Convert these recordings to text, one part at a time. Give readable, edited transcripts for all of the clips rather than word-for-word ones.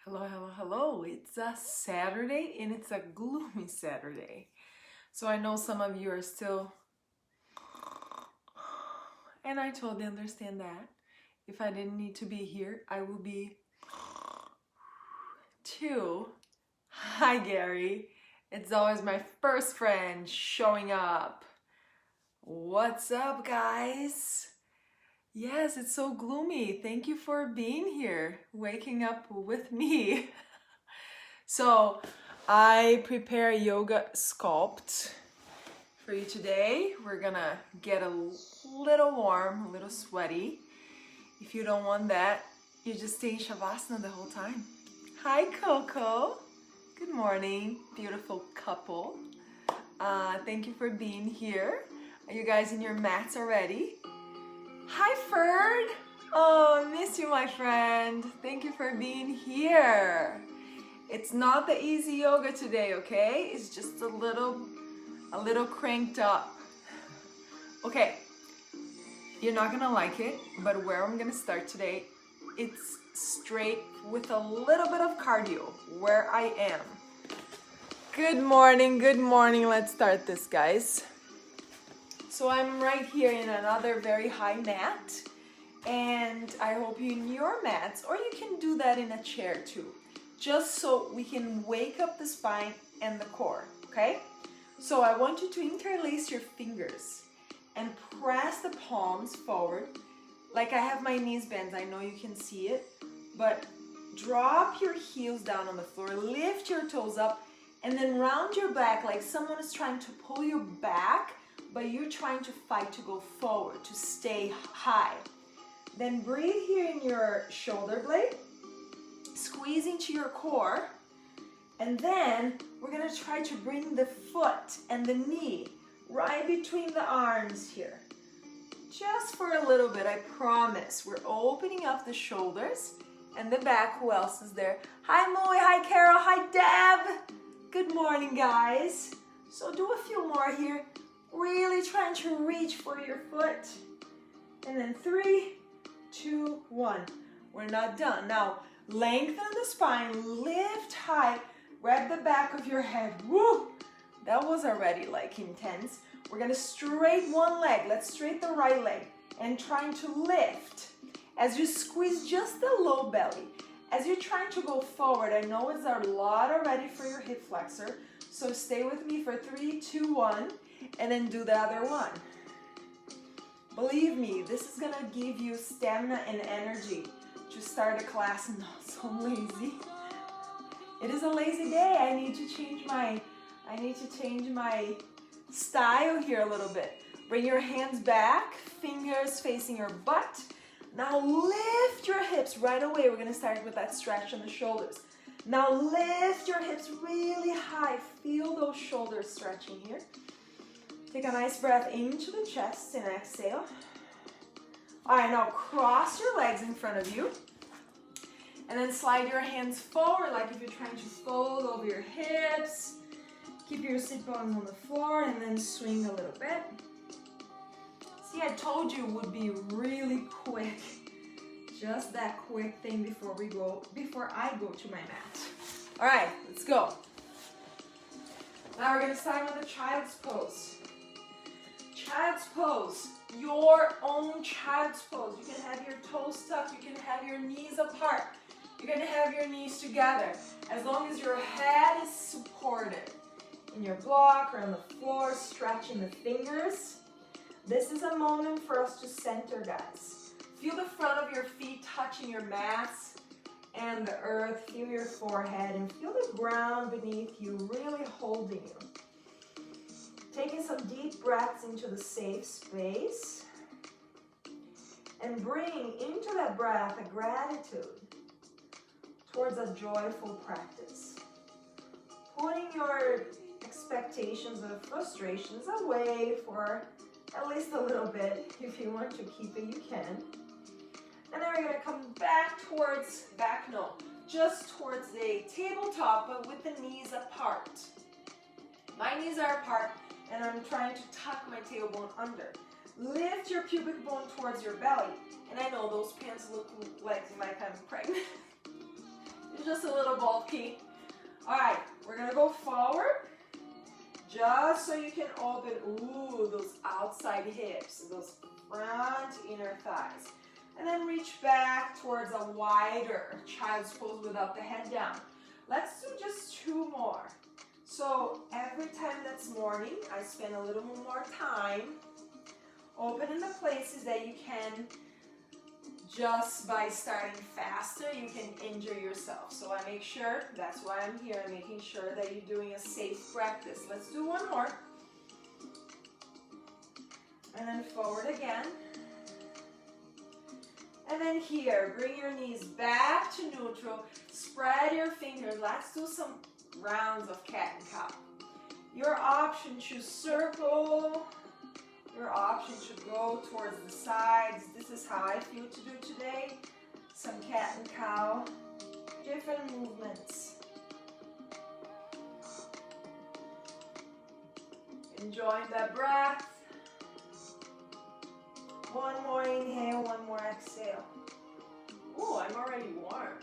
Hello, hello, hello. It's a Saturday and it's a gloomy Saturday. So I know some of you are still, and I totally understand that. If I didn't need to be here, I will be too. Hi, Gary. It's always my first friend showing up. What's up, guys? Yes, it's so gloomy. Thank you for being here, waking up with me. So I prepare yoga sculpt for you today. We're gonna get a little warm, a little sweaty. If you don't want that, you just stay in Shavasana the whole time. Hi, Coco. Good morning, beautiful couple. Thank you for being here. Are you guys in your mats already? Hi, Ferd. Oh, I miss you, my friend. Thank you for being here. It's not the easy yoga today, okay? It's just a little cranked up. Okay, you're not gonna like it, but where I'm gonna start today, it's straight with a little bit of cardio, where I am. Good morning, good morning. Let's start this, guys. So I'm right here in another very high mat, and I hope you're in your mats, or you can do that in a chair too, just so we can wake up the spine and the core, okay? So I want you to interlace your fingers and press the palms forward, like I have my knees bent. I know you can see it, but drop your heels down on the floor, lift your toes up, and then round your back like someone is trying to pull you back, but you're trying to fight to go forward, to stay high. Then breathe here in your shoulder blade, squeeze into your core, and then we're gonna try to bring the foot and the knee right between the arms here. Just for a little bit, I promise. We're opening up the shoulders and the back. Who else is there? Hi, Moe. Hi, Carol. Hi, Deb. Good morning, guys. So do a few more here. Really trying to reach for your foot. And then 3, 2, 1. We're not done. Now, lengthen the spine, lift high, grab the back of your head. Woo! That was already like intense. We're gonna straight one leg. Let's straight the right leg and trying to lift. As you squeeze just the low belly, as you're trying to go forward, I know it's a lot already for your hip flexor, so stay with me for 3, 2, 1, and then do the other one. Believe me, this is gonna give you stamina and energy to start a class. Not so lazy. It is a lazy day. I need to change my style here a little bit. Bring your hands back, fingers facing your butt. Now lift your hips right away. We're gonna start with that stretch on the shoulders. Now lift your hips really high. Feel those shoulders stretching here. Take a nice breath into the chest and exhale. All right, now cross your legs in front of you. And then slide your hands forward like if you're trying to fold over your hips. Keep your sit bones on the floor and then swing a little bit. See, I told you it would be really quick. Just that quick thing before I go to my mat. All right, let's go. Now we're gonna start with the child's pose. Child's pose, your own child's pose. You can have your toes tucked, you can have your knees apart. You're gonna have your knees together. As long as your head is supported in your block or on the floor, stretching the fingers. This is a moment for us to center, guys. Feel the front of your feet touching your mats and the earth. Feel your forehead and feel the ground beneath you really holding you. Taking some deep breaths into the safe space. And bring into that breath a gratitude towards a joyful practice. Putting your expectations or frustrations away for at least a little bit. If you want to keep it, you can. And then we're gonna come just towards the tabletop, but with the knees apart. My knees are apart, and I'm trying to tuck my tailbone under. Lift your pubic bone towards your belly. And I know those pants look like I'm pregnant. just a little bulky. All right, we're gonna go forward, just so you can open, ooh, those outside hips, those front inner thighs. And then reach back towards a wider child's pose without the head down. Let's do just 2 more. So every time that's morning, I spend a little more time opening the places that you can. Just by starting faster, you can injure yourself. So I make sure, that's why I'm here, I'm making sure that you're doing a safe practice. Let's do 1 more. And then forward again. And then here, bring your knees back to neutral. Spread your fingers. Let's do some rounds of cat and cow. Your option, choose circle. Your option should go towards the sides. This is how I feel to do today. Some cat and cow. Different movements. Enjoying that breath. 1 more inhale, 1 more exhale. Oh, I'm already warm.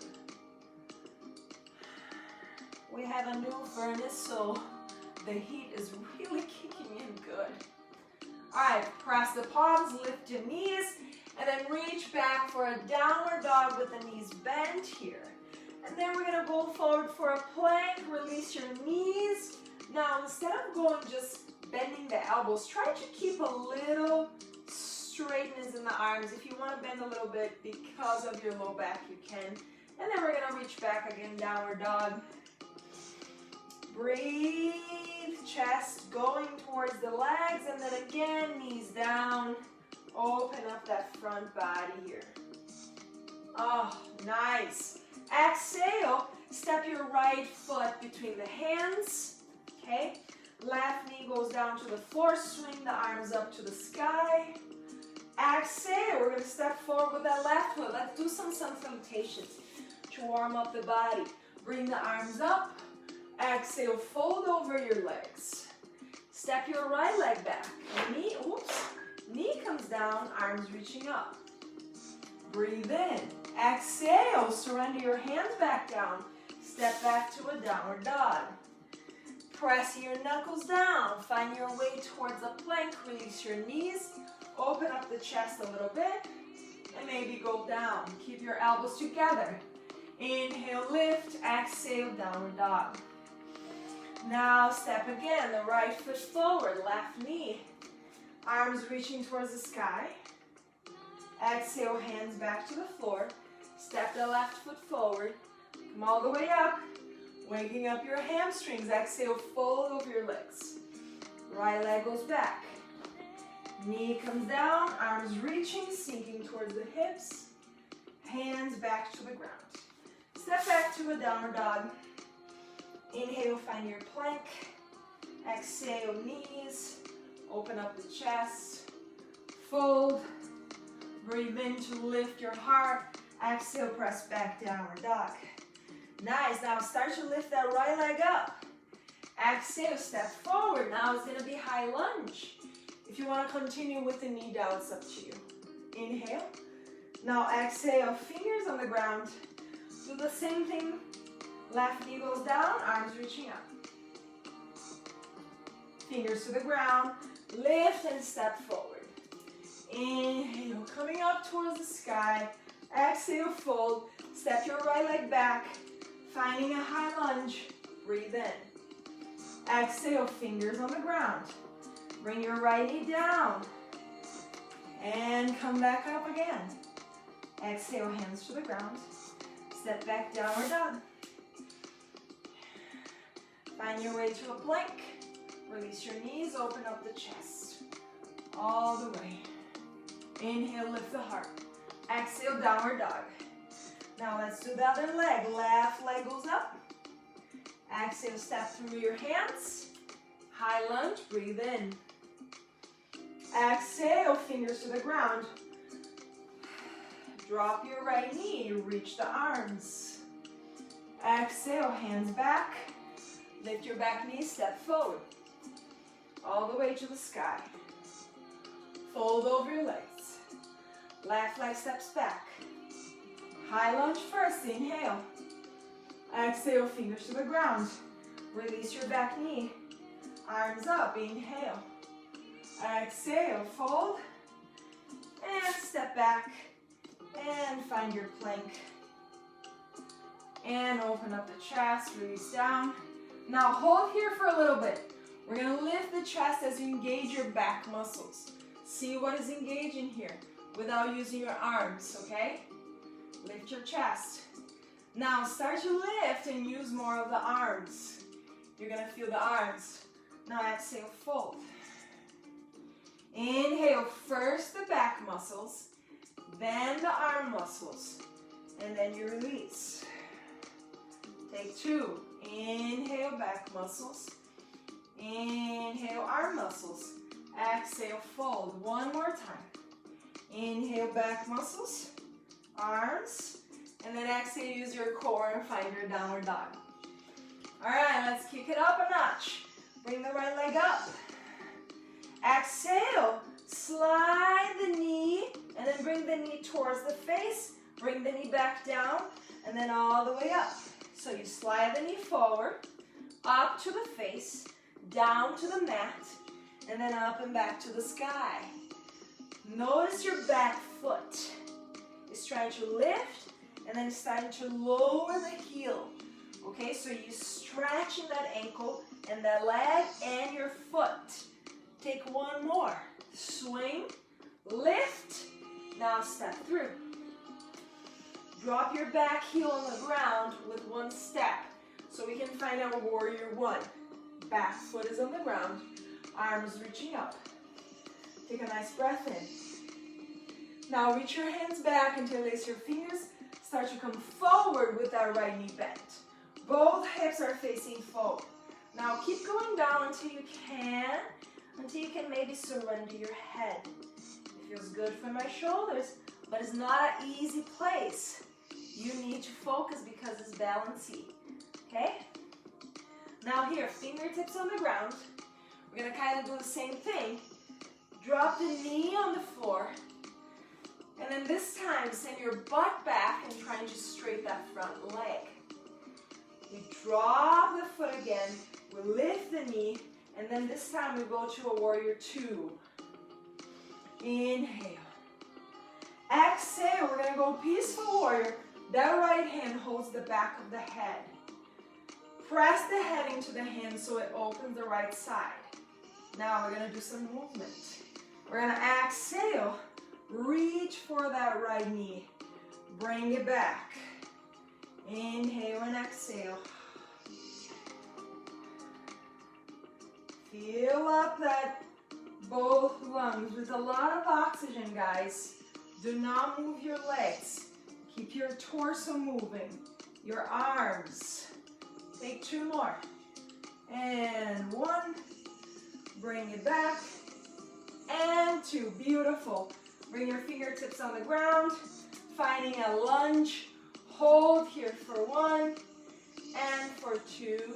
We have a new furnace, so the heat is really kicking in good. All right, press the palms, lift your knees, and then reach back for a downward dog with the knees bent here. And then we're gonna go forward for a plank, release your knees. Now, instead of going just bending the elbows, try to keep a little straightness in the arms. If you want to bend a little bit because of your low back, you can. And then we're going to reach back again, downward dog. Breathe, chest going towards the legs, and then again, knees down. Open up that front body here. Oh, nice. Exhale, step your right foot between the hands, okay? Left knee goes down to the floor, swing the arms up to the sky. Exhale, we're going to step forward with that left foot. Let's do some sun salutations to warm up the body. Bring the arms up. Exhale, fold over your legs. Step your right leg back. Knee comes down, arms reaching up. Breathe in. Exhale, surrender your hands back down. Step back to a downward dog. Press your knuckles down. Find your way towards a plank. Release your knees. Open up the chest a little bit. And maybe go down. Keep your elbows together. Inhale, lift. Exhale, downward dog. Now step again. The right foot forward. Left knee. Arms reaching towards the sky. Exhale, hands back to the floor. Step the left foot forward. Come all the way up. Waking up your hamstrings. Exhale, fold over your legs. Right leg goes back. Knee comes down, arms reaching, sinking towards the hips. Hands back to the ground. Step back to a downward dog. Inhale, find your plank. Exhale, knees. Open up the chest. Fold. Breathe in to lift your heart. Exhale, press back, downward dog. Nice. Now start to lift that right leg up. Exhale, step forward. Now it's going to be high lunge. If you want to continue with the knee down, it's up to you. Inhale. Now exhale, fingers on the ground. Do the same thing. Left knee goes down, arms reaching up. Fingers to the ground. Lift and step forward. Inhale, coming up towards the sky. Exhale, fold. Step your right leg back. Finding a high lunge. Breathe in. Exhale, fingers on the ground. Bring your right knee down. And come back up again. Exhale, hands to the ground. Step back, downward dog. Find your way to a plank. Release your knees, open up the chest. All the way. Inhale, lift the heart. Exhale, downward dog. Now let's do the other leg. Left leg goes up. Exhale, step through your hands. High lunge, breathe in. Exhale, fingers to the ground. Drop your right knee, reach the arms. Exhale, hands back. Lift your back knee, step forward. All the way to the sky. Fold over your legs. Left leg steps back. High lunge first, inhale. Exhale, fingers to the ground. Release your back knee. Arms up, inhale. Exhale, fold. And step back. And find your plank. And open up the chest, release down. Now hold here for a little bit. We're gonna lift the chest as you engage your back muscles. See what is engaging here without using your arms, okay? Lift your chest. Now start to lift and use more of the arms. You're gonna feel the arms. Now exhale, fold. Inhale, first the back muscles, then the arm muscles, and then you release. Take two. Inhale, back muscles. Inhale, arm muscles. Exhale, fold. One more time. Inhale, back muscles, arms, and then exhale, use your core and find your downward dog. All right, let's kick it up a notch. Bring the right leg up. Exhale, slide the knee, and then bring the knee towards the face. Bring the knee back down, and then all the way up. So you slide the knee forward, up to the face, down to the mat, and then up and back to the sky. Notice your back foot is trying to lift, and then starting to lower the heel. Okay, so you're stretching that ankle and that leg and your foot. Take one more. Swing, lift, now step through. Drop your back heel on the ground with one step. So we can find our warrior one. Back foot is on the ground, arms reaching up. Take a nice breath in. Now reach your hands back, interlace your fingers. Start to come forward with that right knee bent. Both hips are facing forward. Now keep going down until you can maybe surrender your head. It feels good for my shoulders, but it's not an easy place. You need to focus because it's balancy, okay? Now here, fingertips on the ground. We're gonna kind of do the same thing. Drop the knee on the floor, and then this time send your butt back and try and just straighten that front leg. We drop the foot again, we lift the knee, and then this time we go to a warrior two. Inhale. Exhale, we're gonna go peaceful warrior. That right hand holds the back of the head. Press the head into the hand so it opens the right side. Now we're gonna do some movement. We're gonna exhale, reach for that right knee. Bring it back. Inhale and exhale. Fill up that both lungs with a lot of oxygen, guys. Do not move your legs. Keep your torso moving. Your arms. Take two more. And one. Bring it back. And two. Beautiful. Bring your fingertips on the ground. Finding a lunge. Hold here for one. And for two.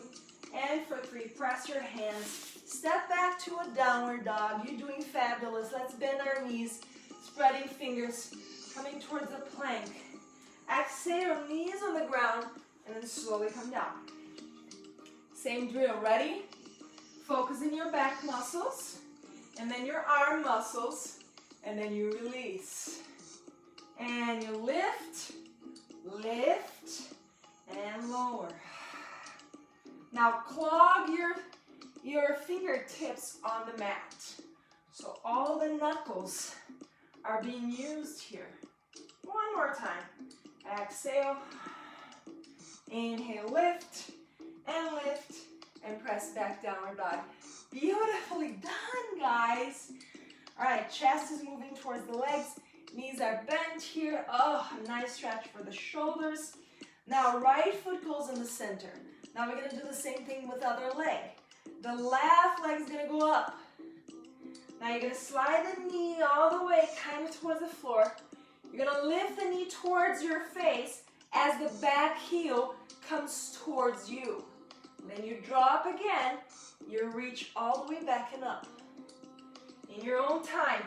And for three. Press your hands. Step back to a downward dog. You're doing fabulous. Let's bend our knees. Spreading fingers. Coming towards the plank. Exhale, knees on the ground. And then slowly come down. Same drill. Ready? Focus in your back muscles. And then your arm muscles. And then you release. And you lift. Lift. And lower. Now clog your fingertips on the mat. So all the knuckles are being used here. One more time. Exhale. Inhale, lift. And press back downward dog. Beautifully done, guys. All right, chest is moving towards the legs. Knees are bent here. Oh, a nice stretch for the shoulders. Now right foot goes in the center. Now we're gonna do the same thing with the other leg. The left leg is gonna go up. Now you're gonna slide the knee all the way kind of towards the floor. You're gonna lift the knee towards your face as the back heel comes towards you. Then you drop again. You reach all the way back and up. In your own time.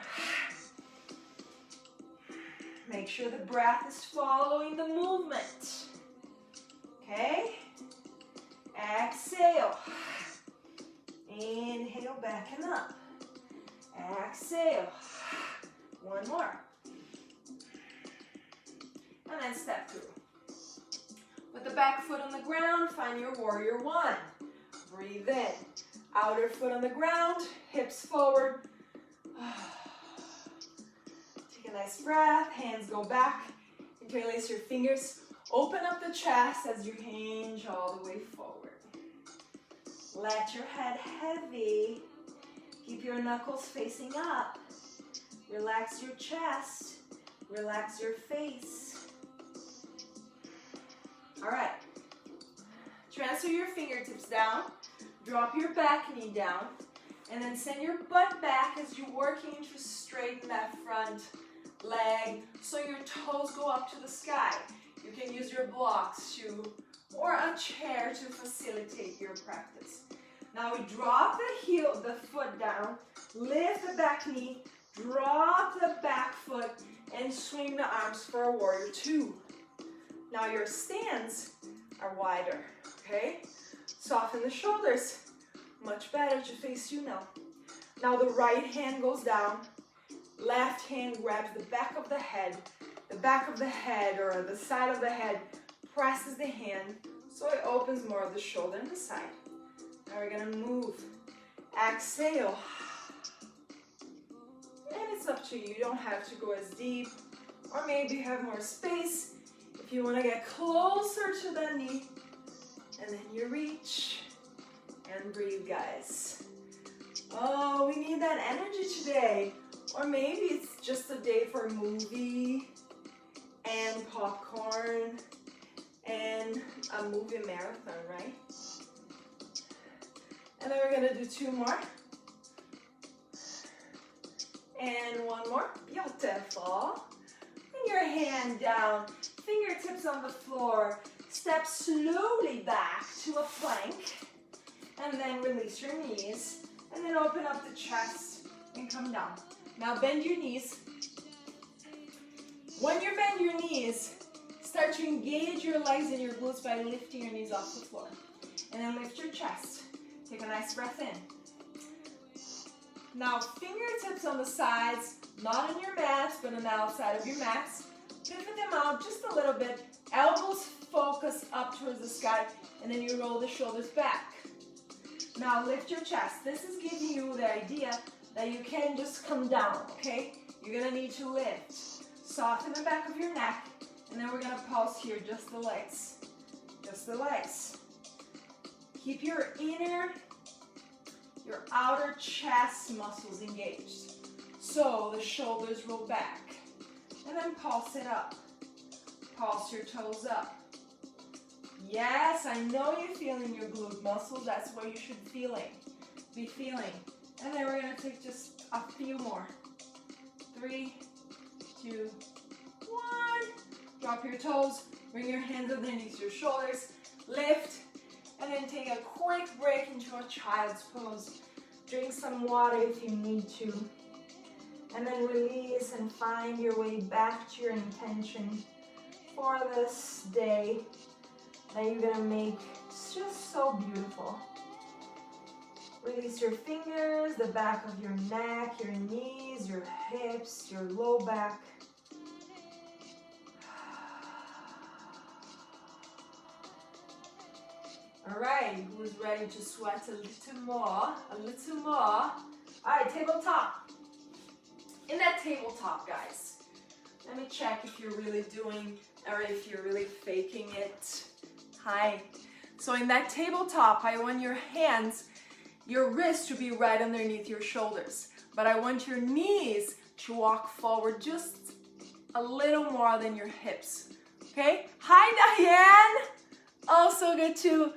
Make sure the breath is following the movement. Okay? Exhale. Inhale, back and up. Exhale. One more. And then step through. With the back foot on the ground, find your warrior one. Breathe in. Outer foot on the ground, hips forward. Take a nice breath, hands go back. Interlace your fingers. Open up the chest as you hinge all the way forward. Let your head heavy. Keep your knuckles facing up. Relax your chest. Relax your face. All right. Transfer your fingertips down. Drop your back knee down. And then send your butt back as you're working to straighten that front leg so your toes go up to the sky. You can use your blocks or a chair to facilitate your practice. Now we drop the foot down, lift the back knee, drop the back foot, and swing the arms for a warrior two. Now your stands are wider, okay? Soften the shoulders. Much better to face you now. Now the right hand goes down, left hand grabs the back of the head or the side of the head, presses the hand so it opens more of the shoulder and the side. Now we're gonna move. Exhale. And it's up to you. You don't have to go as deep, or maybe you have more space. If you wanna get closer to the knee, and then you reach and breathe, guys. Oh, we need that energy today. Or maybe it's just a day for a movie and popcorn and a movie marathon, right? And then we're gonna do two more. And one more. Beautiful. Bring your hand down, fingertips on the floor. Step slowly back to a plank. And then release your knees. And then open up the chest and come down. Now bend your knees. When you bend your knees, start to engage your legs and your glutes by lifting your knees off the floor. And then lift your chest. Take a nice breath in. Now fingertips on the sides, not on your mats, but on the outside of your mats. Pivot them out just a little bit. Elbows focus up towards the sky, and then you roll the shoulders back. Now lift your chest. This is giving you the idea that you can't just come down, okay? You're gonna need to lift. Soften the back of your neck, and then we're gonna pulse here, just the legs. Just the legs. Keep your outer chest muscles engaged. So the shoulders roll back. And then pulse it up. Pulse your toes up. Yes, I know you're feeling your glute muscles. That's what you should be feeling. And then we're gonna take just a few more. 3, 2, 1. Drop your toes. Bring your hands underneath your shoulders. Lift. And then take a quick break into a child's pose. Drink some water if you need to. And then release and find your way back to your intention for this day that you're gonna make just so beautiful. Release your fingers, the back of your neck, your knees, your hips, your low back. All right, who's ready to sweat a little more? A little more. All right, tabletop. In that tabletop, guys, let me check if you're really doing, or if you're really faking it. Hi. So in that tabletop, I want your hands, your wrists to be right underneath your shoulders. But I want your knees to walk forward just a little more than your hips. Okay? Hi, Diane. Also good to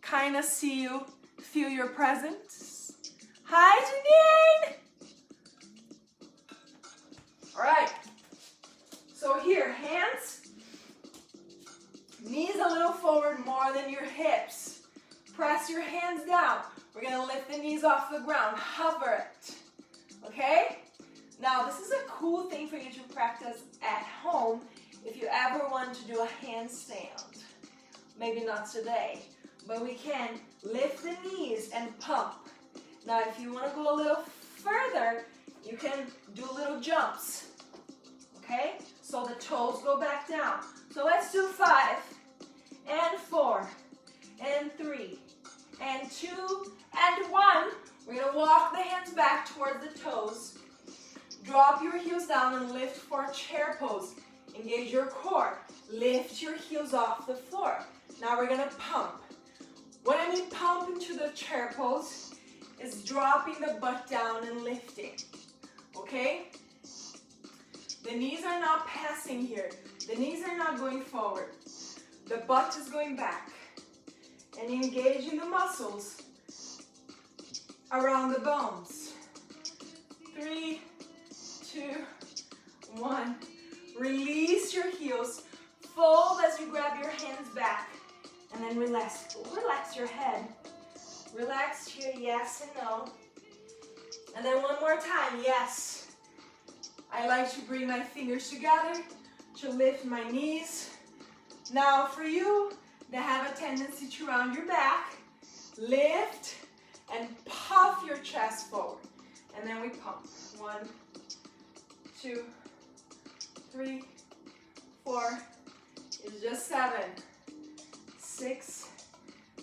kind of see you, feel your presence. Hi, Janine. All right. So here, hands, knees a little forward more than your hips. Press your hands down. We're gonna lift the knees off the ground, hover it, okay? Now this is a cool thing for you to practice at home if you ever want to do a handstand. Maybe not today. but we can lift the knees and pump. Now, if you want to go a little further, you can do little jumps, okay? So the toes go back down. So let's do 5, and 4, and 3, and 2, and 1. We're gonna walk the hands back towards the toes. Drop your heels down and lift for chair pose. Engage your core. Lift your heels off the floor. Now we're gonna pump. When I mean pump into the chair pose, is dropping the butt down and lifting, okay? The knees are not passing here. The knees are not going forward. The butt is going back. And engaging the muscles around the bones. 3, 2, 1. Release your heels. Fold as you grab your hands back. And then relax. Relax your head. Relax here, yes and no. And then one more time, yes. I like to bring my fingers together to lift my knees. Now for you that have a tendency to round your back, lift and puff your chest forward. And then we pump. 1, 2, 3, 4. It's just 7, 6,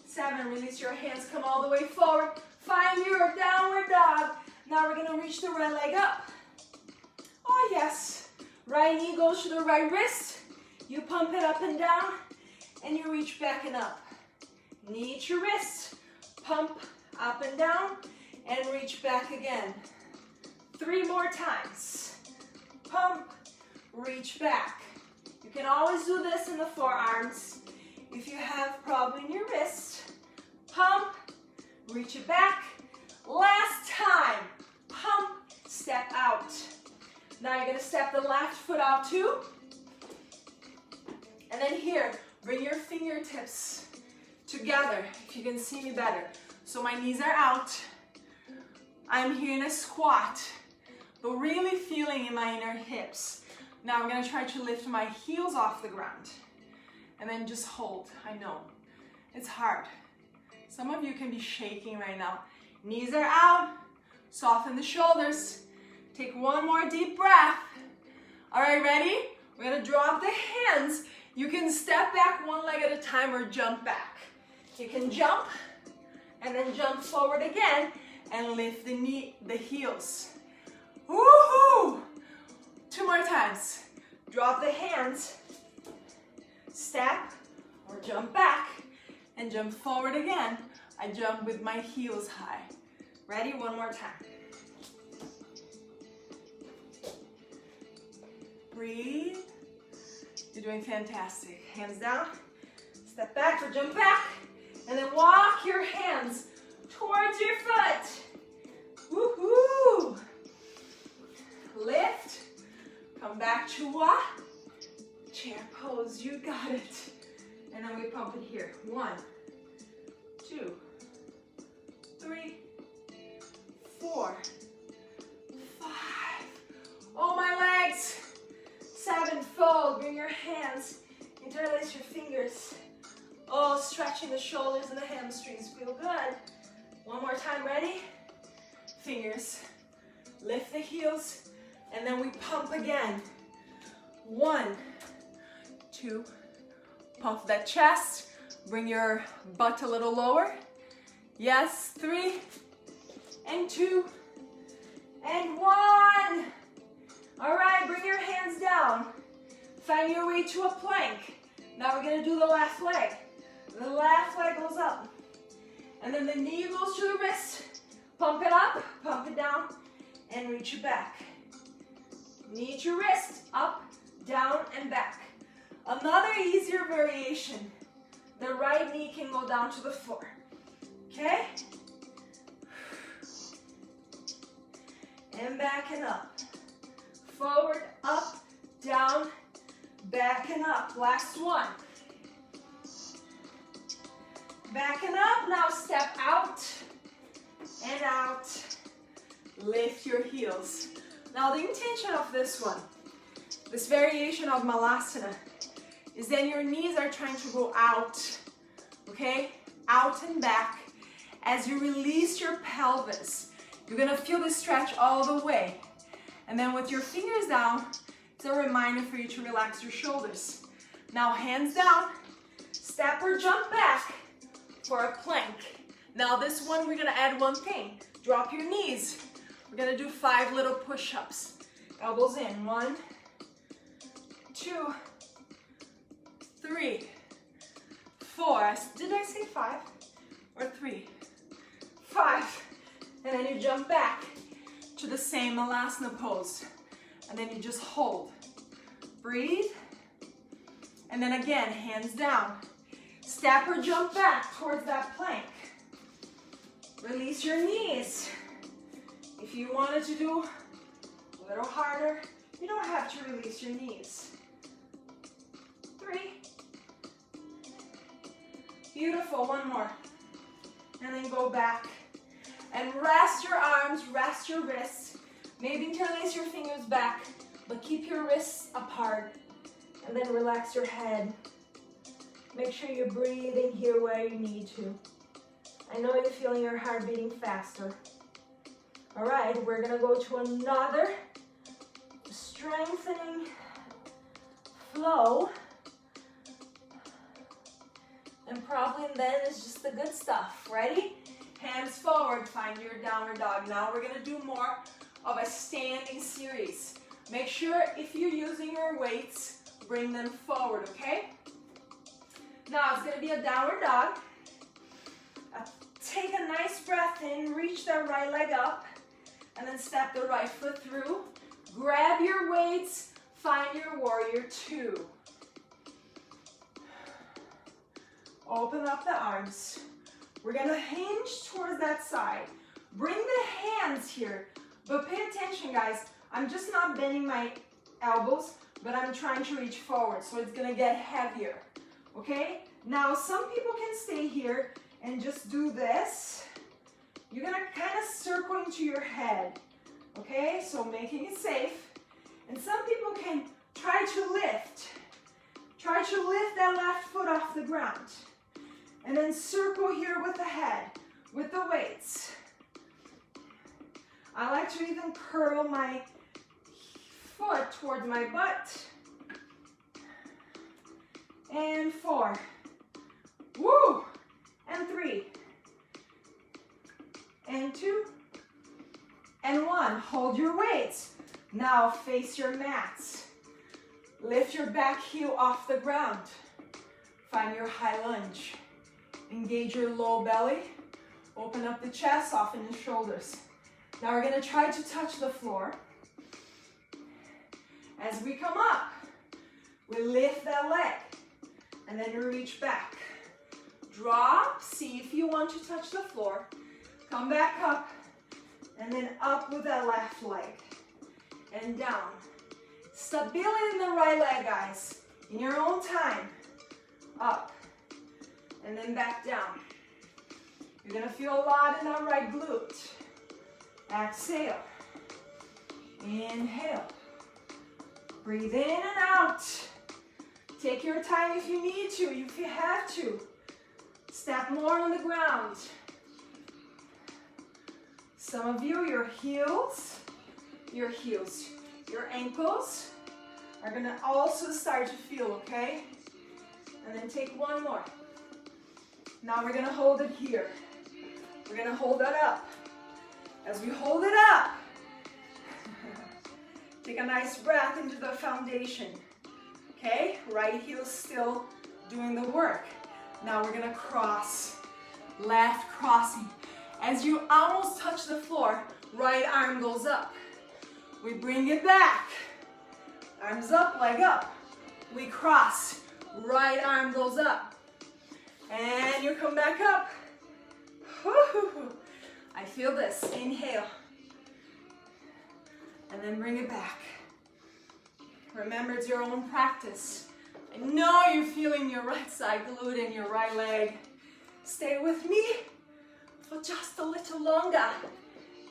7. Release your hands, come all the way forward. Find your downward dog. Now we're gonna reach the right leg up. Oh yes. Right knee goes to the right wrist. You pump it up and down, and you reach back and up. Knee to wrist. Pump up and down, and reach back again. 3 more times. Pump, reach back. You can always do this in the forearms. If you have problem in your wrist, pump, reach it back. Last time, pump, step out. Now you're gonna step the left foot out too. And then here, bring your fingertips together, if you can see me better. So my knees are out. I'm here in a squat, but really feeling in my inner hips. Now I'm gonna try to lift my heels off the ground. And then just hold. I know, it's hard. Some of you can be shaking right now. Knees are out, soften the shoulders. Take one more deep breath. All right, ready? We're gonna drop the hands. You can step back one leg at a time or jump back. You can jump and then jump forward again and lift the heels. Woohoo! 2 more times. Drop the hands, step or jump back and jump forward again. I jump with my heels high. Ready? One more time. Breathe. You're doing fantastic. Hands down. Step back or jump back. And then walk your hands towards your foot. Woohoo! Lift. Come back to what? Chair pose. You got it. And then we pump it here. 1, 2, 3, 4, 5. Oh, my legs. 7, fold. Bring your hands. Interlace your fingers. Oh, stretching the shoulders and the hamstrings. Feel good. One more time. Ready? Fingers. Lift the heels. And then we pump again. 1, 2. Puff that chest. Bring your butt a little lower. Yes. 3, and 2, and 1. All right, bring your hands down. Find your way to a plank. Now we're gonna do the left leg. The left leg goes up. And then the knee goes to the wrist. Pump it up, pump it down, and reach it back. Knee to wrist, up, down, and back. Another easier variation. The right knee can go down to the floor. Okay? And back and up. Forward, up, down, back and up. Last one. Back and up. Now step out and out. Lift your heels. Now the intention of this one, this variation of Malasana, is that your knees are trying to go out, okay? out and back. As you release your pelvis, you're gonna feel this stretch all the way. And then with your fingers down, it's a reminder for you to relax your shoulders. Now hands down, step or jump back for a plank. Now this one, we're gonna add one thing. Drop your knees. We're gonna do 5 little push-ups. Elbows in, 1, 2, 3, 4. Did I say 5 or 3? 5. And then you jump back to the same Alasana pose. And then you just hold. Breathe. And then again, hands down. Step or jump back towards that plank. Release your knees. If you wanted to do a little harder, you don't have to release your knees. 3. Beautiful, one more. And then go back. And rest your arms, rest your wrists. Maybe interlace your fingers back, but keep your wrists apart. And then relax your head. Make sure you're breathing here where you need to. I know you're feeling your heart beating faster. All right, we're gonna go to another strengthening flow. And probably then it's just the good stuff. Ready? Hands forward, find your downward dog. Now we're gonna do more of a standing series. Make sure if you're using your weights, bring them forward, okay? Now it's gonna be a downward dog. Take a nice breath in, reach that right leg up, and then step the right foot through. Grab your weights, find your warrior 2. Open up the arms. We're gonna hinge towards that side. Bring the hands here, but pay attention, guys. I'm just not bending my elbows, but I'm trying to reach forward, so it's gonna get heavier, okay? Now, some people can stay here and just do this. You're gonna kind of circle into your head, okay? So making it safe. And some people can try to lift. Try to lift that left foot off the ground. And then circle here with the head, with the weights. I like to even curl my foot towards my butt. And 4. Woo! And 3. And 2. And 1. Hold your weights. Now face your mats. Lift your back heel off the ground. Find your high lunge. Engage your low belly. Open up the chest, soften the shoulders. Now we're gonna try to touch the floor. As we come up, we lift that leg. And then you reach back. Drop, see if you want to touch the floor. Come back up. And then up with that left leg. And down. Stability in the right leg, guys. In your own time. Up. And then back down. You're gonna feel a lot in that right glute. Exhale. Inhale. Breathe in and out. Take your time if you need to, if you have to. Step more on the ground. Some of you, your ankles are gonna also start to feel, okay? And then take one more. Now we're gonna hold it here. We're gonna hold that up. As we hold it up, take a nice breath into the foundation. Okay, right heel still doing the work. Now we're gonna cross, left crossing. As you almost touch the floor, right arm goes up. We bring it back. Arms up, leg up. We cross, right arm goes up. And you come back up. Woo-hoo-hoo. I feel this, inhale. And then bring it back. Remember, it's your own practice. I know you're feeling your right side glute and your right leg. Stay with me for just a little longer.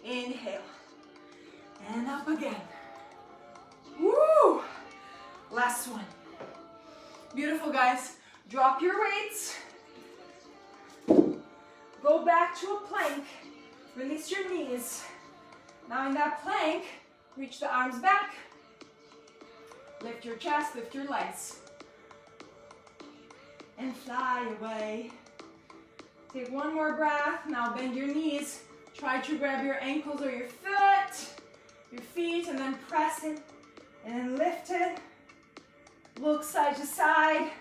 Inhale. And up again. Woo! Last one. Beautiful, guys. Drop your weights. Go back to a plank. Release your knees. Now in that plank, reach the arms back. Lift your chest, lift your legs. And fly away. Take one more breath. Now bend your knees. Try to grab your ankles or your feet, and then press it. And then lift it. Look side to side.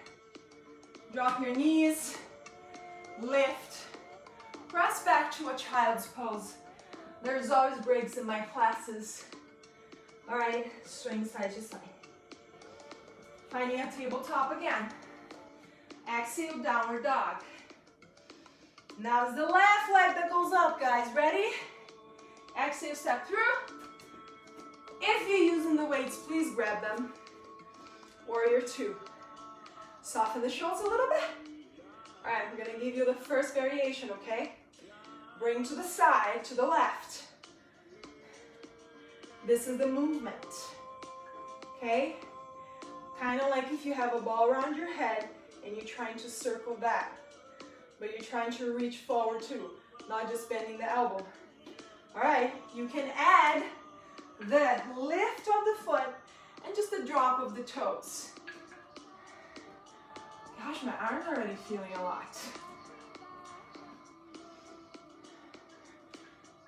Drop your knees. Lift. Press back to a child's pose. There's always breaks in my classes. All right, swing side to side. Finding a tabletop again. Exhale, downward dog. Now it's the left leg that goes up, guys. Ready? Exhale, step through. If you're using the weights, please grab them. Warrior two. Soften the shoulders a little bit. All right, we're gonna give you the first variation, okay? Bring to the side, to the left. This is the movement, okay? Kind of like if you have a ball around your head and you're trying to circle back, but you're trying to reach forward too, not just bending the elbow. All right, you can add the lift of the foot and just a drop of the toes. Gosh, my arms are already feeling a lot.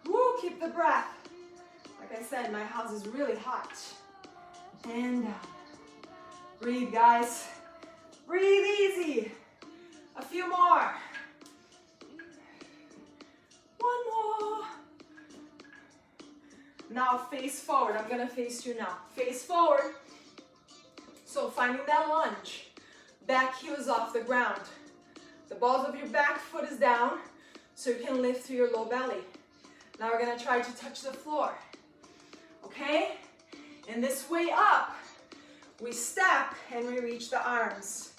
Woo, keep the breath. Like I said, my house is really hot. And down. Breathe, guys. Breathe easy. A few more. One more. Now face forward. I'm gonna face you now. Face forward. So finding that lunge. Back heel is off the ground. The balls of your back foot is down, so you can lift through your low belly. Now we're gonna try to touch the floor, okay? In this way up, we step and we reach the arms.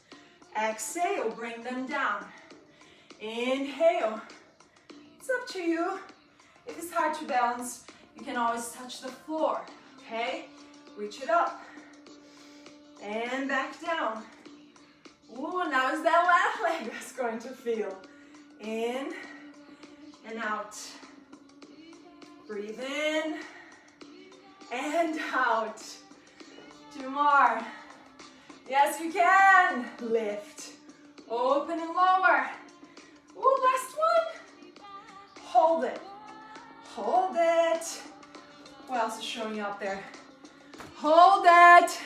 Exhale, bring them down. Inhale. It's up to you. If it's hard to balance, you can always touch the floor, okay? Reach it up. And back down. Ooh, now is that left leg that's going to feel. In and out. Breathe in and out. Two more. Yes, you can. Lift. Open and lower. Ooh, last one. Hold it. Hold it. What else is showing up there? Hold it.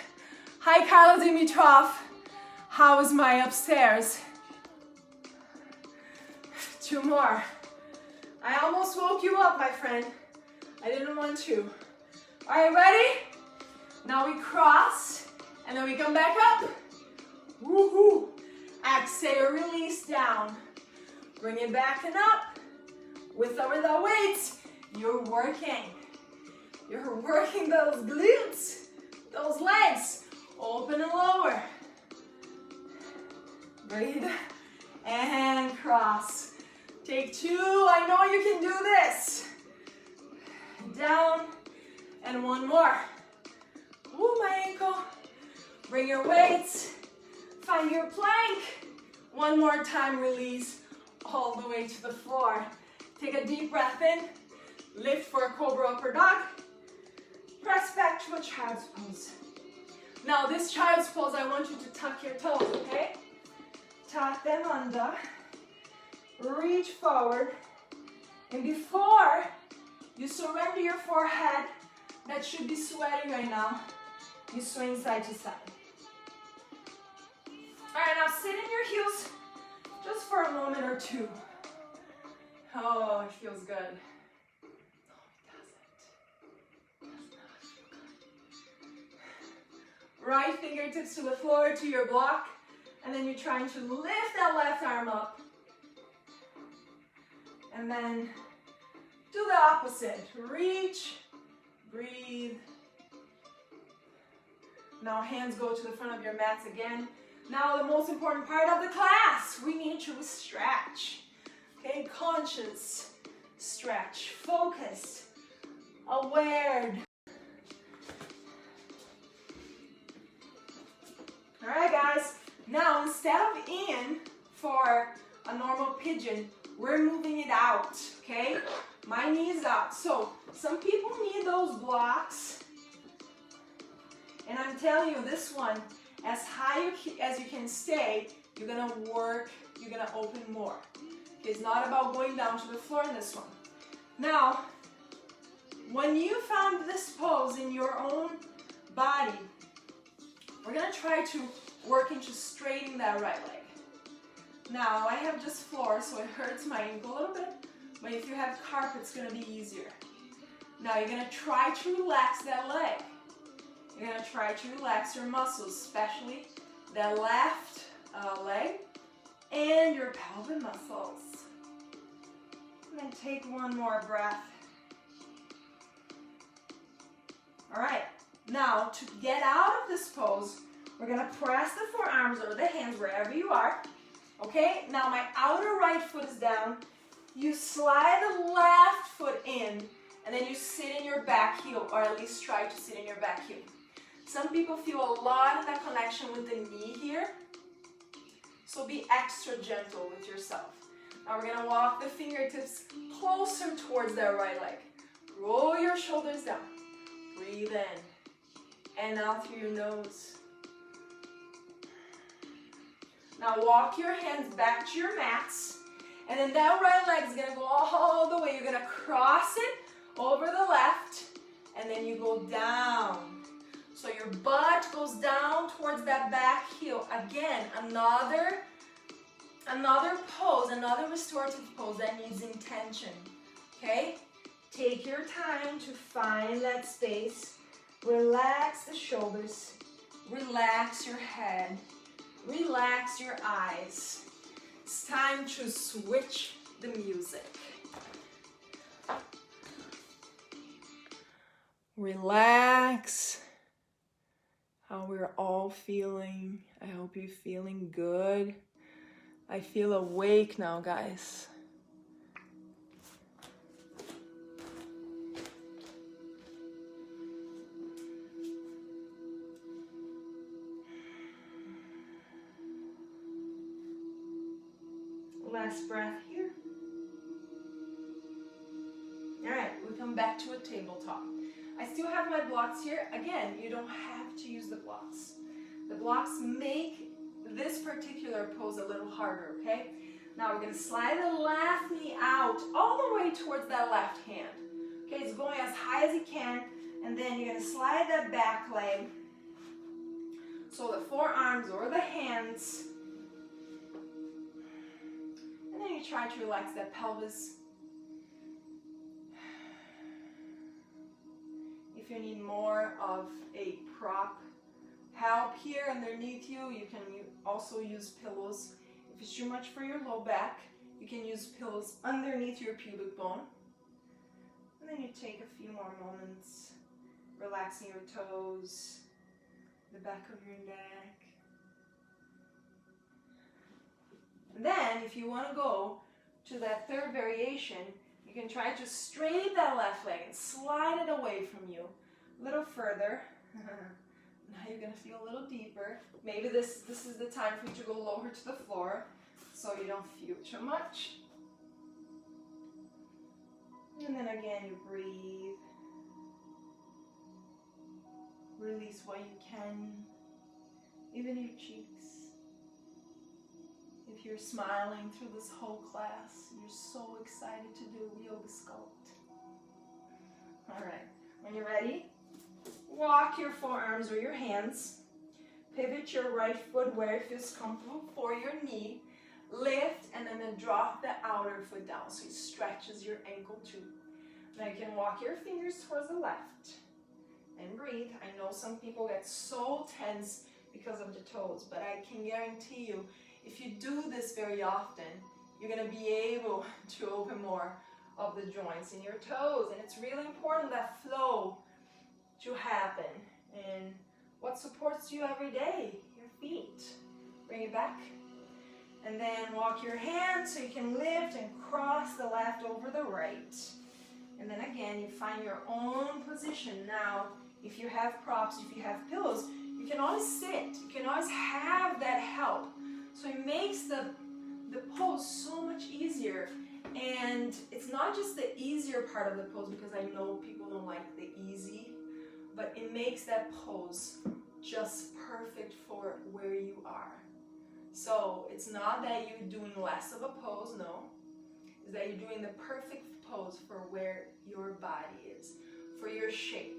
Hi, Carla Dimitrov. How is my upstairs? Two more. I almost woke you up, my friend. I didn't want to. All right, ready? Now we cross, and then we come back up. Woohoo! Exhale, release down. Bring it back and up. With or without weights, you're working. You're working those glutes, those legs. Open and lower. Breathe and cross. Take two. I know you can do this. Down and one more. Ooh, my ankle. Bring your weights. Find your plank. One more time, release all the way to the floor. Take a deep breath in. Lift for a cobra upper dog. Press back to a child's pose. Now this child's pose, I want you to tuck your toes, okay? Tuck them under. Reach forward. And before you surrender your forehead, that should be sweating right now, you swing side to side. All right, now sit in your heels just for a moment or two. Oh, it feels good. No, it doesn't. It does not feel good. Right fingertips to the floor, to your block, and then you're trying to lift that left arm up. And then do the opposite. Reach, breathe. Now hands go to the front of your mats again. Now the most important part of the class, we need to stretch. Okay, conscious stretch, focused, aware. All right, guys. Now instead of in for a normal pigeon, we're moving it out, okay? My knee is out. So some people need those blocks. And I'm telling you, this one, as high as you can stay, you're gonna work, you're gonna open more. Okay, it's not about going down to the floor in this one. Now, when you found this pose in your own body, we're gonna try to work into straightening that right leg. Now, I have just floor, so it hurts my ankle a little bit, but if you have carpet, it's gonna be easier. Now, you're gonna try to relax that leg. You're gonna try to relax your muscles, especially the left leg and your pelvic muscles. And then take one more breath. All right, now to get out of this pose, we're gonna press the forearms or the hands wherever you are. Okay, now my outer right foot is down. You slide the left foot in, and then you sit in your back heel, or at least try to sit in your back heel. Some people feel a lot of that connection with the knee here, so be extra gentle with yourself. Now we're gonna walk the fingertips closer towards that right leg. Roll your shoulders down. Breathe in and out through your nose. Now walk your hands back to your mats, and then that right leg is gonna go all the way. You're gonna cross it over the left, and then you go down. So your butt goes down towards that back heel. Again, another pose, another restorative pose that needs intention, okay? Take your time to find that space. Relax the shoulders, relax your head, relax your eyes. It's time to switch the music. Relax. How we're all feeling. I hope you're feeling good. I feel awake now, guys. Last breath here. All right, we come back to a tabletop. I still have my blocks here. Again, you don't have to use the blocks. The blocks make this particular pose a little harder, okay? Now we're gonna slide the left knee out all the way towards that left hand. Okay, it's going as high as you can, and then you're gonna slide that back leg. So the forearms or the hands. And then you try to relax that pelvis. If you need more of a prop help here underneath you, you can also use pillows. If it's too much for your low back, you can use pillows underneath your pubic bone. And then you take a few more moments relaxing your toes, the back of your neck. And then if you want to go to that third variation, you can try to straighten that left leg and slide it away from you a little further. Now you're going to feel a little deeper. Maybe this is the time for you to go lower to the floor so you don't feel too much. And then again, you breathe. Release what you can, even your cheeks. If you're smiling through this whole class, you're so excited to do yoga sculpt. All right, when you're ready, walk your forearms or your hands. Pivot your right foot where it feels comfortable for your knee. Lift and then drop the outer foot down so it stretches your ankle too. Now you can walk your fingers towards the left and breathe. I know some people get so tense because of the toes, but I can guarantee you, if you do this very often, you're going to be able to open more of the joints in your toes. And it's really important that flow to happen. And what supports you every day? Your feet. Bring it back. And then walk your hands so you can lift and cross the left over the right. And then again, you find your own position. Now, if you have props, if you have pillows, you can always sit. You can always have that help. So it makes the pose so much easier. And it's not just the easier part of the pose, because I know people don't like the easy, but it makes that pose just perfect for where you are. So it's not that you're doing less of a pose, no. It's that you're doing the perfect pose for where your body is, for your shape,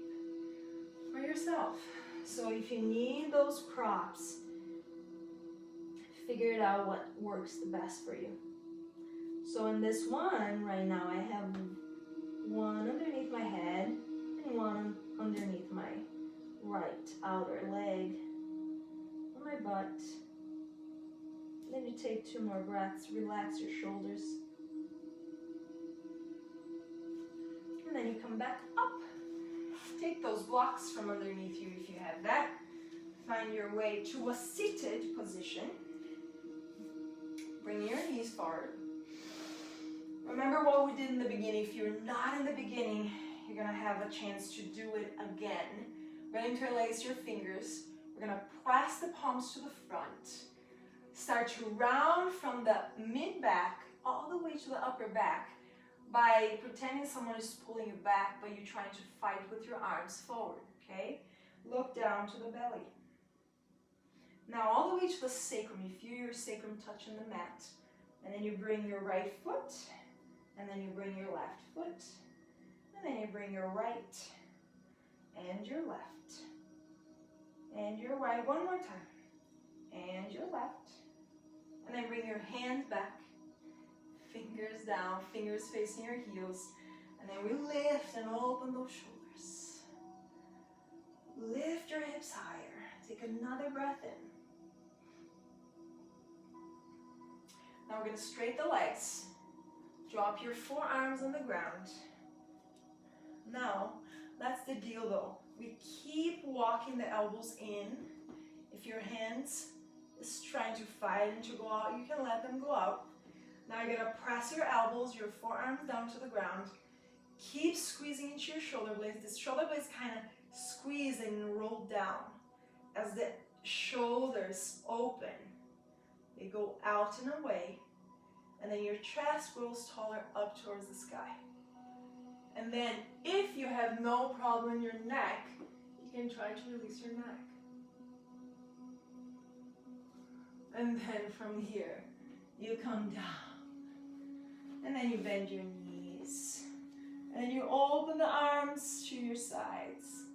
for yourself. So if you need those props, figure it out what works the best for you. So in this one right now, I have one underneath my head and one underneath my right outer leg on my butt. And then you take 2 more breaths, relax your shoulders. And then you come back up. Take those blocks from underneath you if you have that. Find your way to a seated position. Bring your knees forward. Remember what we did in the beginning. If you're not in the beginning, you're going to have a chance to do it again. We're going to interlace your fingers. We're going to press the palms to the front. Start to round from the mid-back all the way to the upper back by pretending someone is pulling you back, but you're trying to fight with your arms forward, okay? Look down to the belly. Now all the way to the sacrum. You feel your sacrum touching the mat. And then you bring your right foot, and then you bring your left foot, and then you bring your right and your left and your right. One more time. And your left. And then bring your hands back, fingers down, fingers facing your heels. And then we lift and open those shoulders. Lift your hips higher. Take another breath in. Now we're going to straighten the legs. Drop your forearms on the ground. Now, that's the deal though. We keep walking the elbows in. If your hands is trying to fight and to go out, you can let them go out. Now you're going to press your elbows, your forearms down to the ground. Keep squeezing into your shoulder blades. The shoulder blades kind of squeeze and roll down. As the shoulders open, they go out and away. And then your chest grows taller up towards the sky. And then if you have no problem in your neck, you can try to release your neck. And then from here, you come down. And then you bend your knees. And then you open the arms to your sides.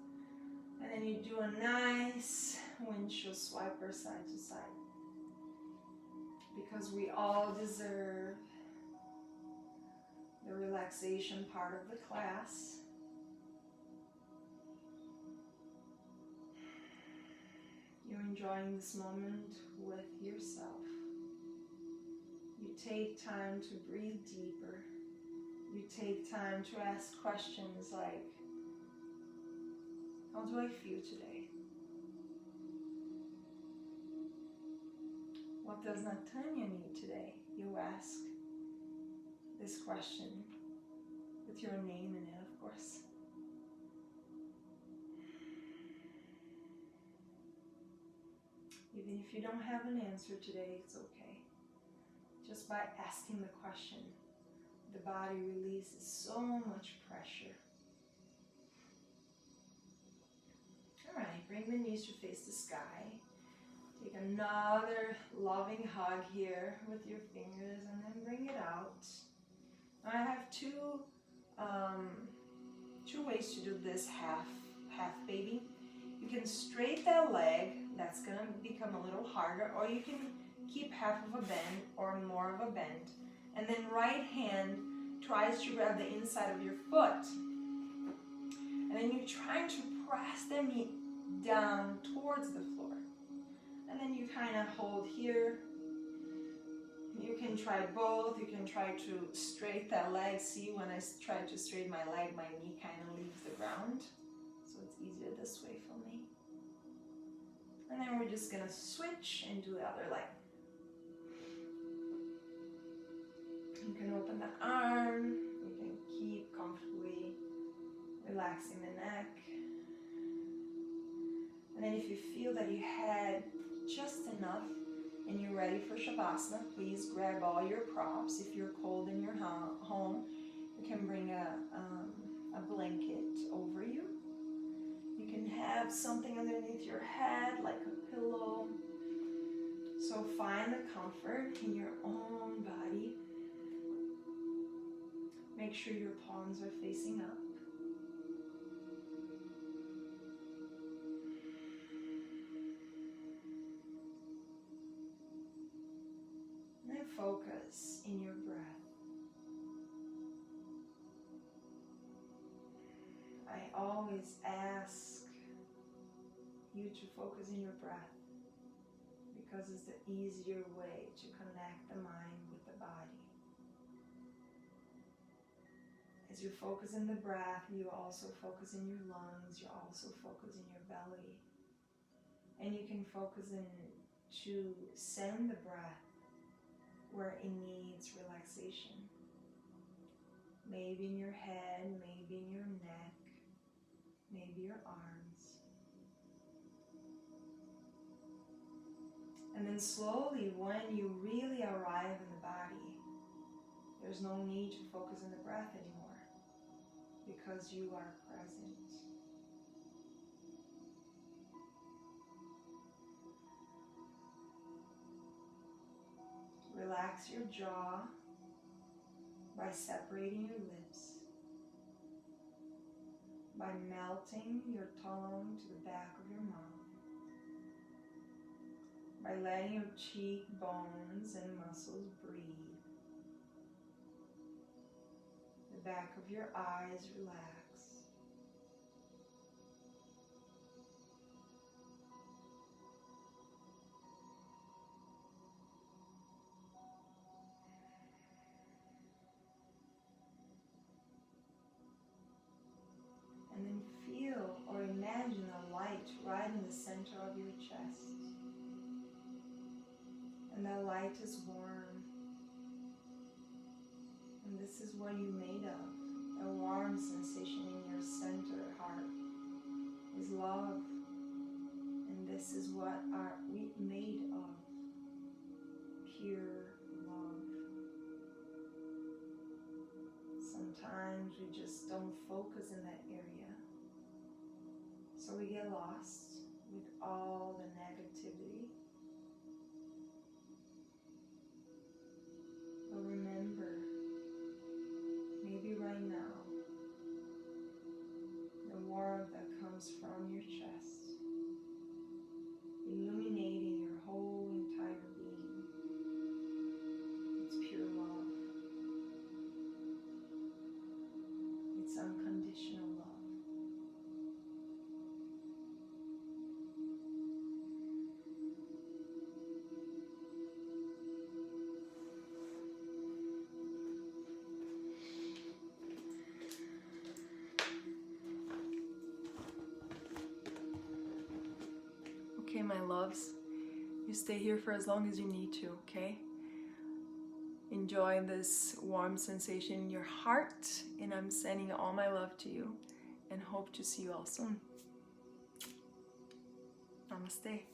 And then you do a nice windshield swiper side to side. Because we all deserve the relaxation part of the class. You're enjoying this moment with yourself. You take time to breathe deeper. You take time to ask questions like, how do I feel today? What does Natanya need today? You ask this question with your name in it, of course. Even if you don't have an answer today, it's okay. Just by asking the question, the body releases so much pressure. All right, bring the knees to face the sky. Take another loving hug here with your fingers and then bring it out. I have two ways to do this half baby. You can straighten that leg, that's gonna become a little harder, or you can keep half of a bend or more of a bend. And then right hand tries to grab the inside of your foot. And then you're trying to press the knee down towards the floor. And then you kind of hold here. You can try both. You can try to straighten that leg. See, when I try to straighten my leg, my knee kind of leaves the ground. So it's easier this way for me. And then we're just going to switch and do the other leg. You can open the arm. You can keep comfortably relaxing the neck. And then if you feel that you had just enough, and you're ready for Shavasana, please grab all your props. If you're cold in your home, you can bring a blanket over you. You can have something underneath your head, like a pillow. So find the comfort in your own body. Make sure your palms are facing up. And then focus in your breath. I always ask you to focus in your breath because it's the easier way to connect the mind with the body. As you focus in the breath, you also focus in your lungs, you also focus in your belly. And you can focus in to send the breath where it needs relaxation. Maybe in your head, maybe in your neck, maybe your arms. And then slowly, when you really arrive in the body, there's no need to focus on the breath anymore because you are present. Relax your jaw by separating your lips, by melting your tongue to the back of your mouth, by letting your cheekbones and muscles breathe. The back of your eyes relax. And then feel or imagine a light right in the center of your chest. And that light is warm. And this is what you're made of. A warm sensation in your center heart is love. And this is what we made of. Pure love. Sometimes we just don't focus in that area. So we get lost with all the negativity. But remember, maybe right now, the warmth that comes from your chest, illuminating your whole entire being. It's pure love. It's unconditional love. Okay, my loves, you stay here for as long as you need to, okay? Enjoy this warm sensation in your heart, and I'm sending all my love to you and hope to see you all soon. Namaste.